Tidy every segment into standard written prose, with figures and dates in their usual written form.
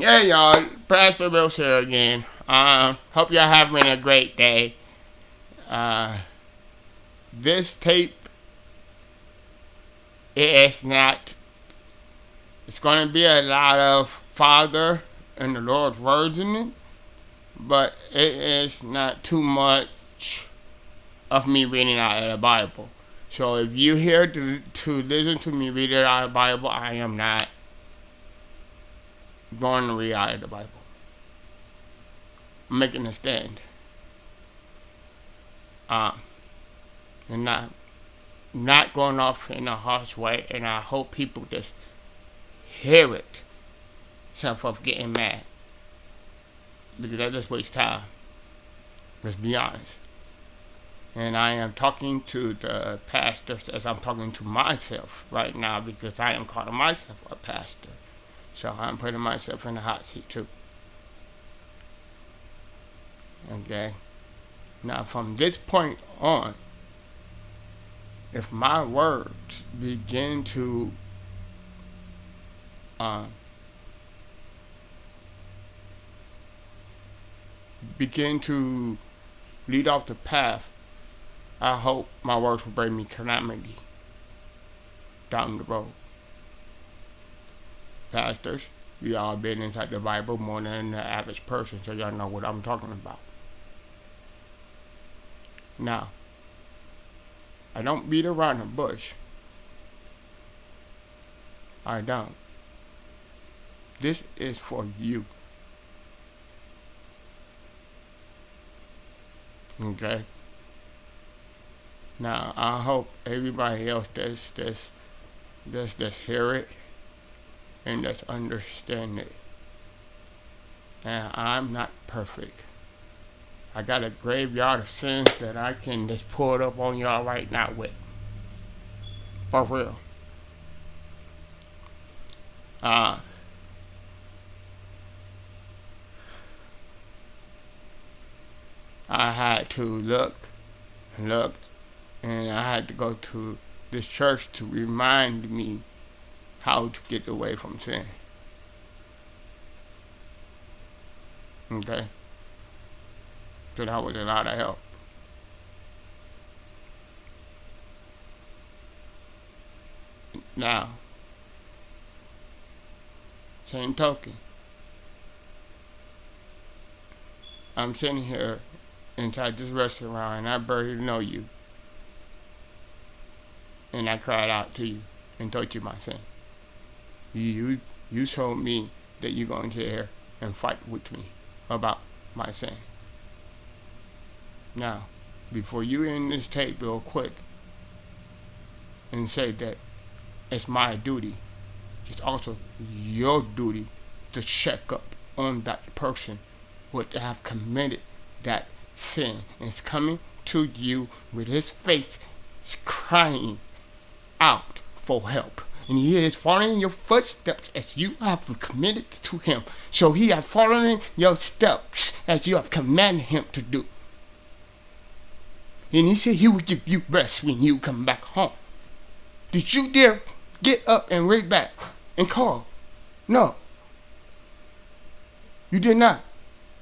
Hey y'all, Pastor Bill's here again. Hope y'all having a great day. Uh, this tape is not. It's going to be a lot of Father and the Lord's words in it, but it is not too much of me reading out of the Bible. So if you here to listen to me read it out of the Bible, I am not going to read out of the Bible. I'm making a stand. And not going off in a harsh way, and I hope people just hear it instead of getting mad, because that just wastes time. Let's be honest. And I am talking to the pastors as I'm talking to myself right now, because I am calling myself a pastor. So I'm putting myself in the hot seat too. Okay? Now from this point on, if my words begin to lead off the path, I hope my words will bring me calamity down the road. Pastors, we all been inside the Bible more than the average person, so y'all know what I'm talking about. Now, I don't beat around the bush. I don't. This is for you. Okay? Now, I hope everybody else does hear it and does understand it. And I'm not perfect. I got a graveyard of sins that I can just pull it up on y'all right now with. For real. I had to look, and I had to go to this church to remind me how to get away from sin. Okay? So that was a lot of help. Now, same token, I'm sitting here inside this restaurant and I barely know you. And I cried out to you and told you my sin. You told me that you're going to sit here and fight with me about my sin. Now, before you end this tape real quick and say that it's my duty, it's also your duty to check up on that person who have committed that sin and is coming to you with his face crying out for help. And he is following your footsteps as you have committed to him. So he has following your steps as you have commanded him to do. And he said he will give you rest when you come back home. Did you dare get up and read back and call? No. You did not.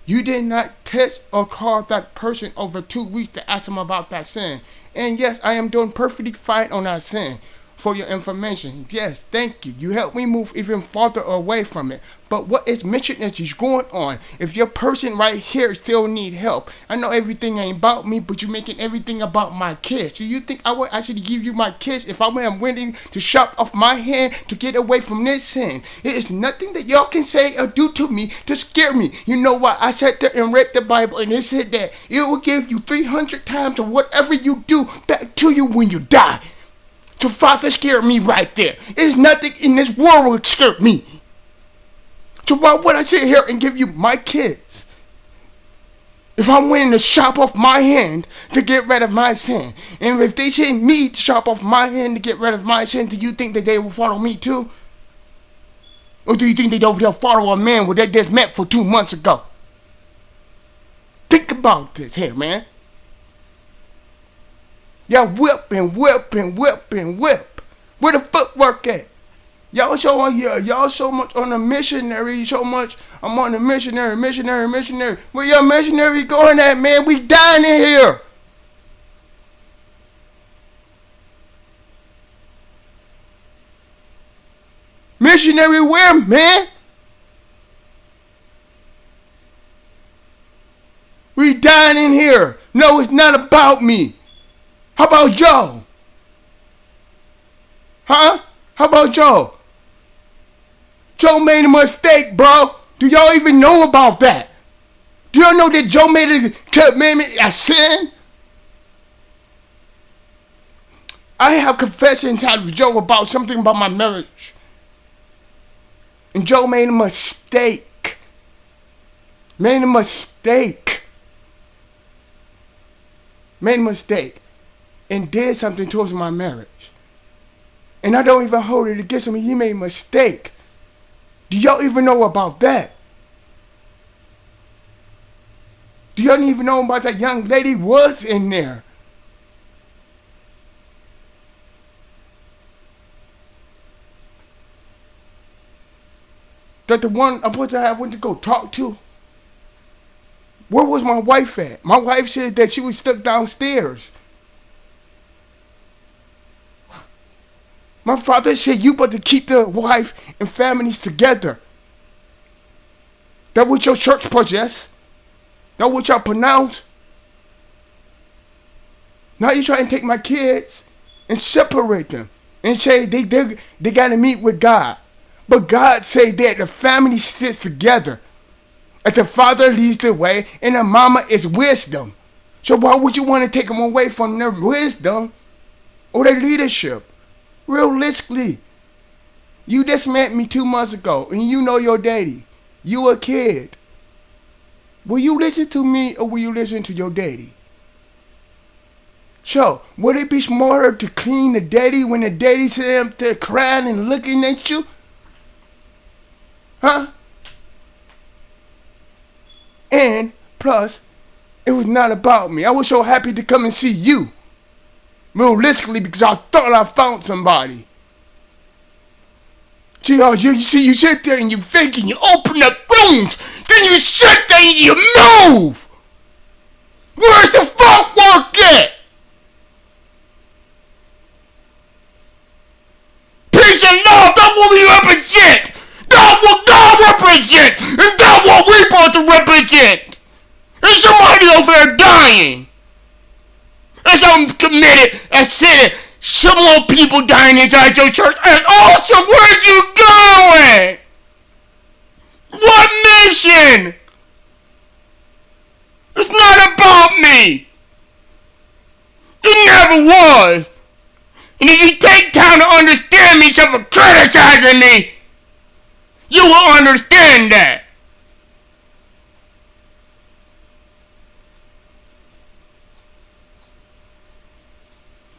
You did not text or call that person over 2 weeks to ask them about that sin. And yes, I am doing perfectly fine on that sin. For your information, yes, thank you. You helped me move even farther away from it. But what is mission is going on. If your person right here still need help, I know everything ain't about me, but you're making everything about my kids. Do you think I would actually give you my kids if I am willing to chop off my hand to get away from this sin? It is nothing that y'all can say or do to me to scare me. You know why? I sat there and read the Bible and it said that it will give you 300 times of whatever you do back to you when you die. So Father scared me right there. There's nothing in this world will scare me. So why would I sit here and give you my kids if I'm willing to chop off my hand to get rid of my sin? And if they send me to chop off my hand to get rid of my sin, do you think that they will follow me too? Or do you think they'll follow a man who they just met for 2 months ago? Think about this here, man. Y'all whip and whip and whip and whip. Where the footwork at? Y'all so much on the missionary, so much I'm on the missionary. Where your missionary going at, man? We dying in here. Missionary where, man? We dying in here. No, it's not about me. How about Joe? Huh? How about Joe? Joe made a mistake, bro. Do y'all even know about that? Do y'all know that Joe made a commandment a sin? I have confessions out of Joe about something about my marriage. And Joe made a mistake. Made a mistake. And did something towards my marriage. And I don't even hold it against him. He made a mistake. Do y'all even know about that? Do y'all even know about that young lady was in there? That the one I'm supposed to have went to go talk to? Where was my wife at? My wife said that she was stuck downstairs. My father said you but to keep the wife and families together. That what your church possess? That what y'all pronounce? Now you trying to take my kids and separate them and say they got to meet with God. But God said that the family sits together. And the father leads the way and the mama is wisdom. So why would you want to take them away from their wisdom or their leadership? Realistically, you just met me 2 months ago and you know your daddy. You a kid. Will you listen to me or will you listen to your daddy? So, would it be smarter to clean the daddy when the daddy's there crying and looking at you? Huh? And plus, it was not about me. I was so happy to come and see you. Realistically, because I thought I found somebody. See, you sit there and you think and you open up rooms. Then you sit there and you move. Where's the footwork at? Peace and love, that's what we represent. That's what God represents. And that's what we're supposed to represent. There's somebody over there dying. As I'm committed, as sinning, some more people dying inside your church. And also, where you going? What mission? It's not about me. It never was. And if you take time to understand me instead of criticizing me, you will understand that.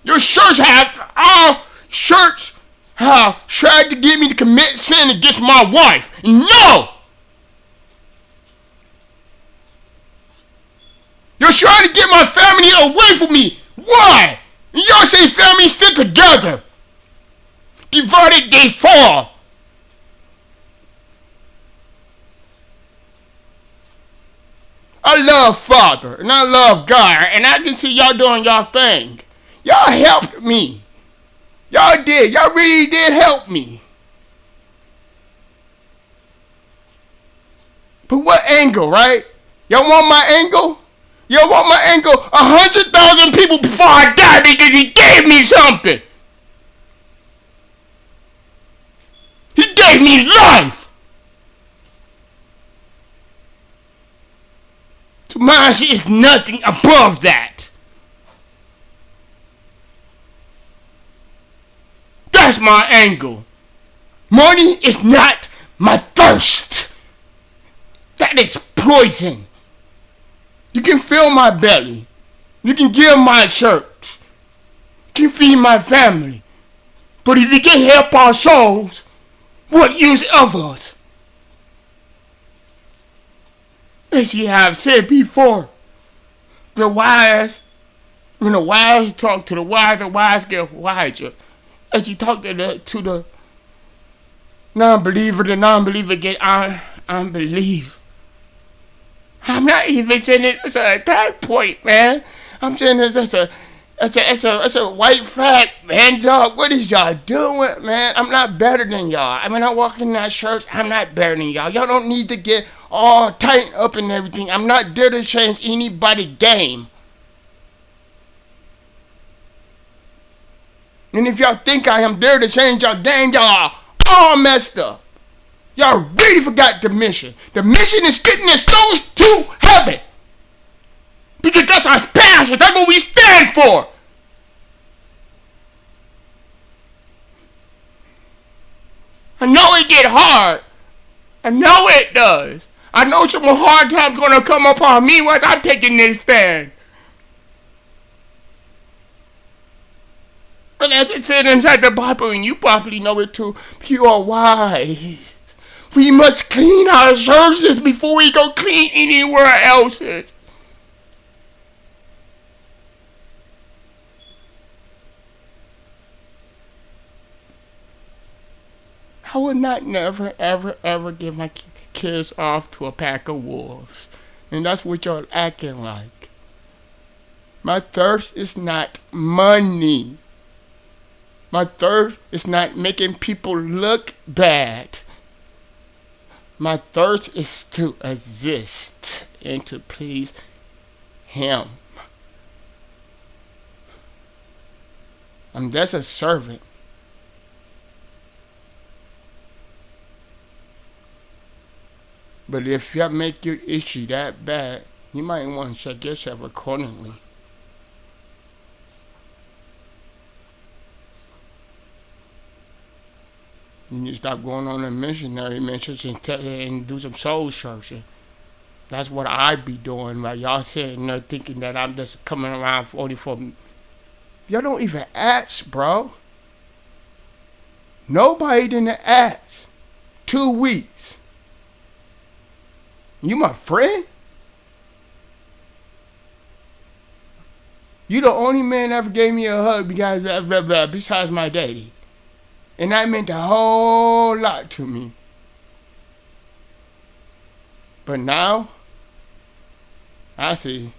Your church have tried to get me to commit sin against my wife. No! You're trying to get my family away from me. Why? Y'all say families stick together. Divided they fall. I love Father and I love God and I can see y'all doing y'all thing. Y'all helped me. Y'all did. Y'all really did help me. But what angle, right? Y'all want my angle? Y'all want my angle? 100,000 people before I die because he gave me something. He gave me life. So mine is nothing above that. That's my angle. Money is not my thirst. That is poison. You can fill my belly. You can give my church. You can feed my family. But if you can help our souls, what use of us? As you have said before, when the wise talk to the wise get wiser. As you talk to the non-believer to non-believer get unbelief. I'm not even saying it's an attack point, man. I'm saying it's a white flag, man, dog. What is y'all doing, man? I'm not better than y'all. I mean, I walk in that church, I'm not better than y'all. Y'all don't need to get all tightened up and everything. I'm not there to change anybody's game. And if y'all think I am there to change y'all game, y'all are all messed up. Y'all really forgot the mission. The mission is getting the souls to heaven. Because that's our passion. That's what we stand for. I know it get hard. I know it does. I know some hard times gonna come upon me once I'm taking this stand. But as it said inside the Bible, and you probably know it too, pure wise. We must clean our churches before we go clean anywhere else. I would not never, ever, ever give my kids off to a pack of wolves. And that's what y'all acting like. My thirst is not money. My thirst is not making people look bad. My thirst is to exist and to please Him. I'm just a servant. But if you make your issue that bad, you might want to check yourself accordingly. You need to stop going on a missionary missions and do some soul searching. That's what I be doing while y'all sitting there thinking that I'm just coming around only for... Y'all don't even ask, bro. Nobody didn't ask. 2 weeks. You my friend? You the only man that ever gave me a hug besides my daddy. And that meant a whole lot to me. But now, I see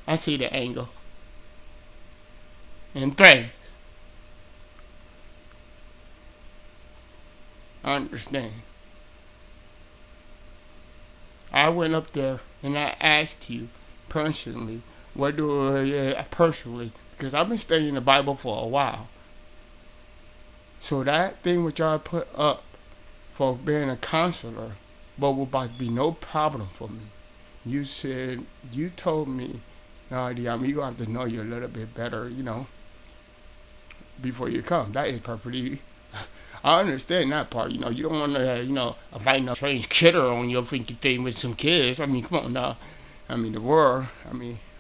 the angle. And things. I understand. I went up there and I asked you personally, personally, because I've been studying the Bible for a while. So that thing which y'all put up for being a counselor, but was about to be no problem for me. You told me, no, you're going to have to know you a little bit better, before you come. That is perfectly... I understand that part, you don't want to, find a strange kidder on your freaking thing with some kids. I mean, come on now. I mean, the world,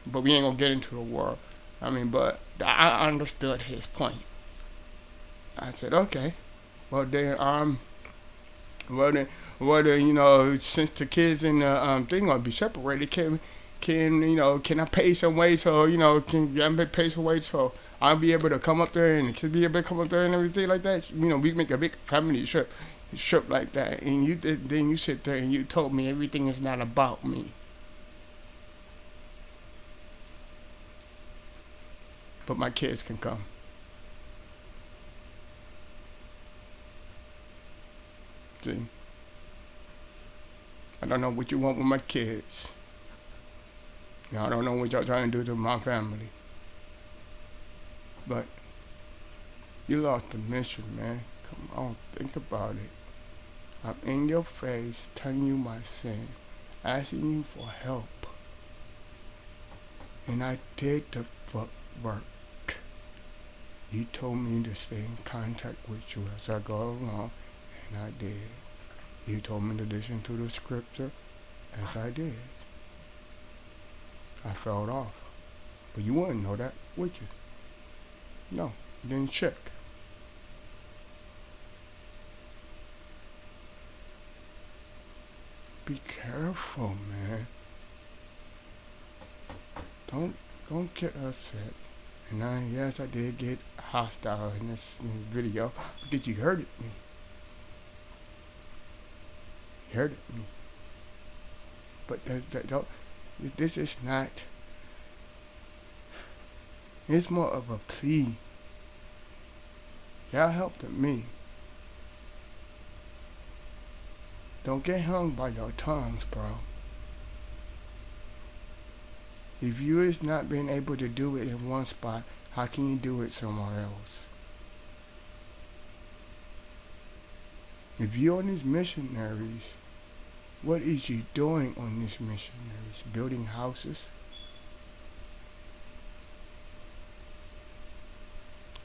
but we ain't going to get into the world. But I understood his point. I said, okay, well then, since the kids and the thing gonna be separated, can I pay some way so can I pay some way so I'll be able to come up there and the kids be able to come up there and everything like that. We make a big family trip like that, and then you sit there and you told me everything is not about me. But my kids can come. See? I don't know what you want with my kids. I don't know what y'all trying to do to my family. But you lost the mission, man. Come on, think about it. I'm in your face, telling you my sin, asking you for help. And I did the work. You told me to stay in contact with you as I go along, and I did. You told me to listen to the scripture, as I did. I fell off. But you wouldn't know that, would you? No, you didn't check. Be careful, man. Don't get upset. And yes, I did get hostile in this video because you hurted me. You hurted me. But this is not. It's more of a plea. Y'all helped me. Don't get hung by your tongues, bro. If you is not being able to do it in one spot, how can you do it somewhere else? If you're on these missionaries, what is you doing on these missionaries? Building houses?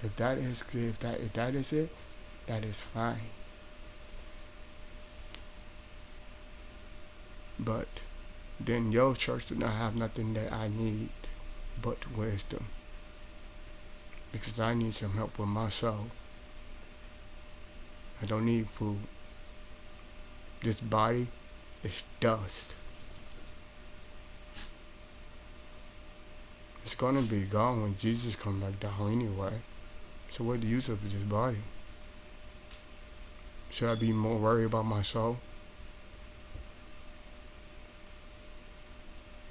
If that is it, that is fine. But then your church do not have nothing that I need but wisdom. Because I need some help with my soul. I don't need food. This body is dust. It's gonna be gone when Jesus comes back down anyway. So what's the use of this body? Should I be more worried about my soul?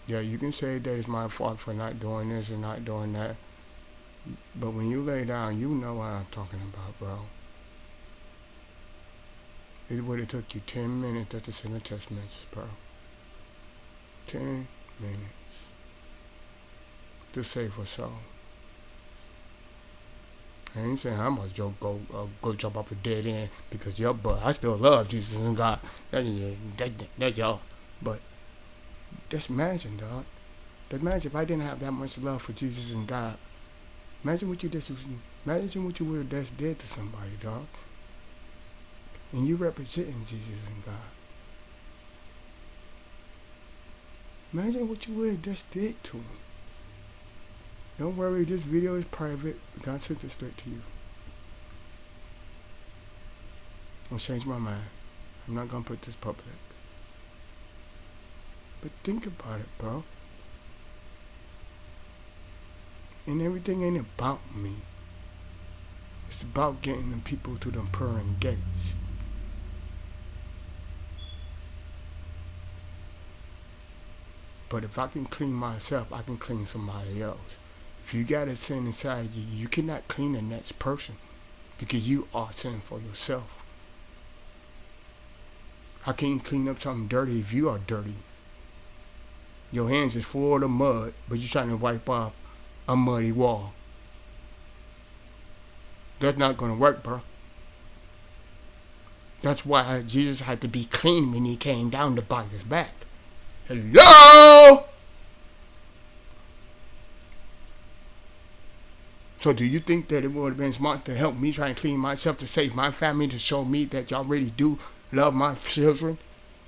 Yeah, you can say that it's my fault for not doing this and not doing that. But when you lay down, you know what I'm talking about, bro. It would have took you 10 minutes just to send a text message, bro. 10 minutes to save a soul. I ain't saying how much go jump off a dead end because but I still love Jesus and God. That's y'all. But just imagine, dog. Just imagine if I didn't have that much love for Jesus and God. Imagine what you would have just did to somebody, dog. And you representing Jesus and God. Imagine what you would have just did to him. Don't worry, this video is private. God sent it straight to you. I'll change my mind. I'm not gonna put this public. But think about it, bro. And everything ain't about me. It's about getting the people to them pearly gates. But if I can clean myself, I can clean somebody else. If you got a sin inside of you, you cannot clean the next person because you are sinning for yourself. How can you clean up something dirty if you are dirty? Your hands is full of mud, but you're trying to wipe off a muddy wall. That's not going to work, bro. That's why Jesus had to be clean when he came down to buy us back. Hello? So do you think that it would have been smart to help me try and clean myself to save my family, to show me that y'all really do love my children?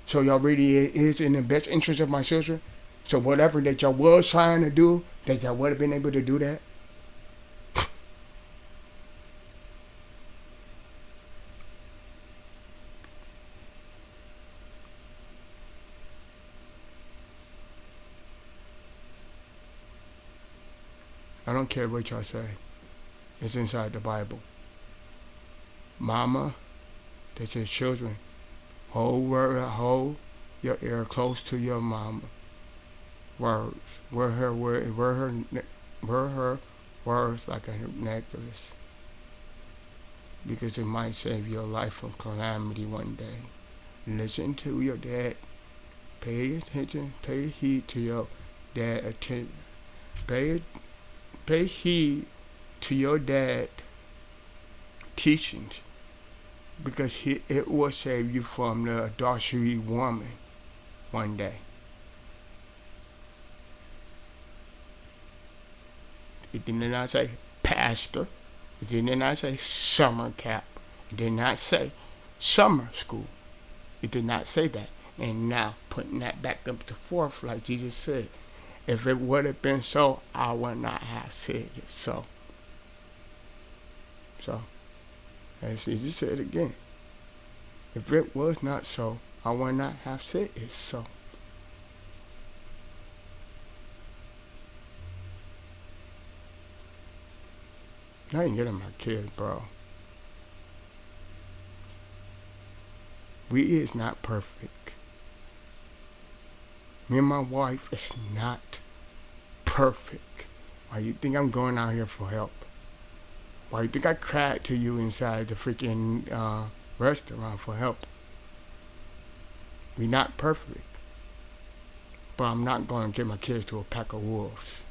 So y'all really is in the best interest of my children? So whatever that y'all was trying to do, that y'all would have been able to do that? I don't care what y'all say. It's inside the Bible. Mama, that says children, hold your ear close to your mama. Words. Wear her words like a necklace. Because it might save your life from calamity one day. Listen to your dad. Pay attention. Pay heed to your dad. Pay heed to your dad teachings, because it will save you from the adultery woman one day. It did not say pastor. It did not say summer camp. It did not say summer school. It did not say that. And now putting that back up to forth, like Jesus said, if it would have been so, I would not have said it so. So, as Jesus said again, if it was not so, I would not have said it so. I ain't getting my kids, bro. We is not perfect. Me and my wife is not perfect. Why you think I'm going out here for help? Why you think I cried to you inside the freaking restaurant for help? We not perfect. But I'm not going to give my kids to a pack of wolves.